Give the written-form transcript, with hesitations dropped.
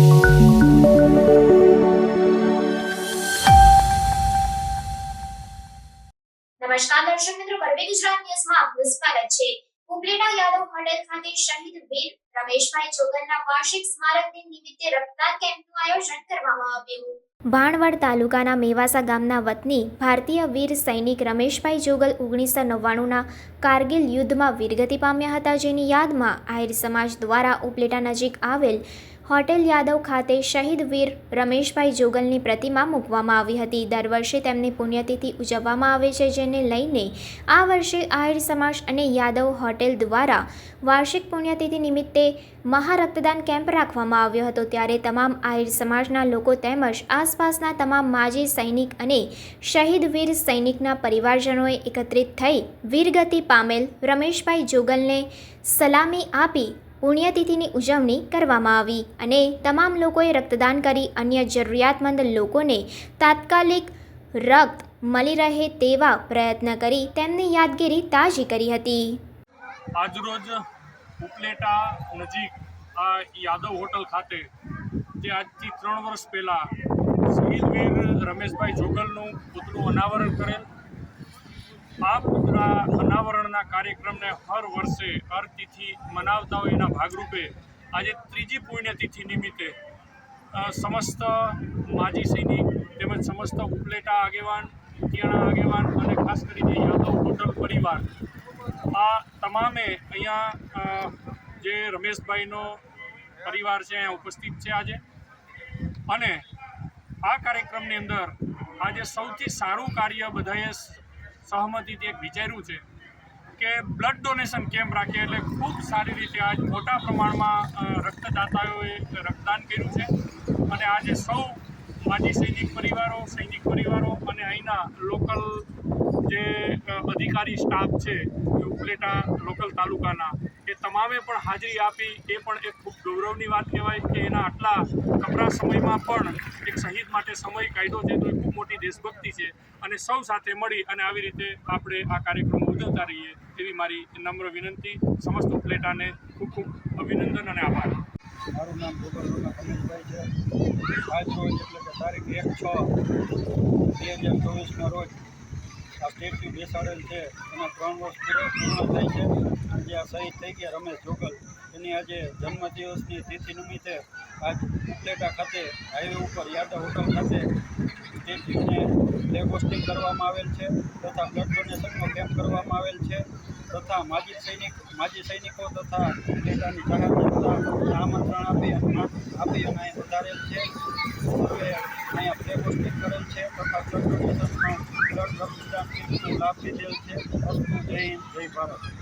નમસ્કાર દર્શક મિત્રો, ગરવી ગુજરાત ન્યૂઝમાં આપનું સ્વાગત છે। ઉપલેટા યાદવ હોટેલ ખાતે શહીદ વીર રમેશભાઈ જોગલના વાર્ષિક સ્મારક દિન નિમિત્તે રક્તદાન કેમ્પનું આયોજન કરવામાં આવ્યું। ભાણવડ તાલુકાના મેવાસા ગામના વતની ભારતીય વીર સૈનિક રમેશભાઈ જોગલ 1999ના કારગિલ યુદ્ધમાં વીરગતિ પામ્યા હતા, જેની યાદમાં આહિર સમાજ દ્વારા ઉપલેટા નજીક આવેલ હોટેલ યાદવ ખાતે શહીદ વીર રમેશભાઈ જોગલની પ્રતિમા મૂકવામાં આવી હતી। દર વર્ષે તેમની પુણ્યતિથિ ઉજવવામાં આવે છે, જેને લઈને આ વર્ષે આહિર સમાજ અને યાદવ હોટેલ દ્વારા વાર્ષિક પુણ્યતિથિ નિમિત્તે મહારક્તદાન કેમ્પ રાખવામાં આવ્યો હતો। ત્યારે તમામ આહિર સમાજના લોકો તેમજ આસપાસના તમામ માજી સૈનિક અને શહીદ વીર સૈનિકના પરિવારજનોએ એકત્રિત થઈ વીરગતિ પામેલ રમેશભાઈ જોગલને સલામી આપી પુણ્યતિથિની ઉજવણી કરવામાં આવી અને તમામ લોકોએ રક્તદાન કરી અન્ય જરૂરિયાતમંદ લોકોને તાત્કાલિક રક્ત મળી રહે તેવા પ્રયત્ન કરી તેમની યાદગીરી તાજી કરી હતી। આજરોજ ઉપલેટા નજીક આ યાદવ હોટલ ખાતે જે આજથી 3 વર્ષ પહેલાં શહીદ વીર રમેશભાઈ જોગલનું પુતળું અનાવરણ કરેલ। આ પુતળા અનાવરણના કાર્યક્રમને હર વર્ષે હર તિથિ મનાવતા હોય એના ભાગરૂપે આજે ત્રીજી પુણ્યતિથિ નિમિત્તે સમસ્ત માજી સૈનિક તેમજ સમસ્ત ઉપલેટા આગેવાન, તિયાણા આગેવાન અને ખાસ કરીને યાદવ હોટલ પરિવાર આ તમામે અહીંયા જે રમેશભાઈનો પરિવાર છે અહીંયા ઉપસ્થિત છે આજે। અને આ કાર્યક્રમની અંદર આજે સૌથી સારું કાર્ય બધાએ સહમતિથી એક વિચાર્યું છે કે બ્લડ ડોનેશન કેમ્પ રાખીએ, એટલે ખૂબ સારી રીતે આજ મોટા પ્રમાણમાં રક્તદાતાઓએ રક્તદાન કર્યું છે અને આજે સૌ માજી સૈનિક પરિવારો અને અહીંના લોકલ જે અધિકારી સ્ટાફ છે ઉપલેટા લોકલ તાલુકાના એ તમામે પણ હાજરી આપી। એ પણ એક ખૂબ ગૌરવની વાત કહેવાય કે એના આટલા કપરા સમયમાં પણ એક શહીદ માટે સમય કાઢ્યો છે, તો એ ખૂબ મોટી દેશભક્તિ છે અને સૌ સાથે મળી અને આવી રીતે આપણે આ કાર્યક્રમ ઉજવતા રહીએ તેવી મારી નમ્ર વિનંતી। સમસ્ત ઉપલેટાને ખૂબ ખૂબ અભિનંદન અને આભાર। મારું નામ ગોપાલભાઈ કમલેશભાઈ છે। આજ રોજ એટલે કે તારીખ 1/6/2024ના રોજ આ સ્ટેચ્યુ બેસાડેલ છે, એના 3 વર્ષ પૂર્ણ થાય છે। આજે આ શહીદ થઈ ગયા રમેશ જોગલ, એની આજે જન્મદિવસની તિથિ નિમિત્તે આજ ઉપલેટા ખાતે હાઈવે ઉપર યાદવ હોટલ ખાતે સ્ટેચ્યુને ફ્લેગ હોસ્ટિંગ કરવામાં આવેલ છે તથા બ્લડ ડોનેશનનો કેમ્પ કરવામાં આવેલ છે તથા માજી સૈનિકો તથા ઉપલેટાની જાહેર જનતા આમંત્રણ આપી અને અહીં વધારેલ છે। હવે અહીંયા ફ્લેગ હોસ્ટિંગ કરેલ છે તથા બ્લડ ડોનેશનનો બ્લડ રક્તદાન કેમ્પનો લાભ લીધેલ છે। જય હિન્દ, જય ભારત।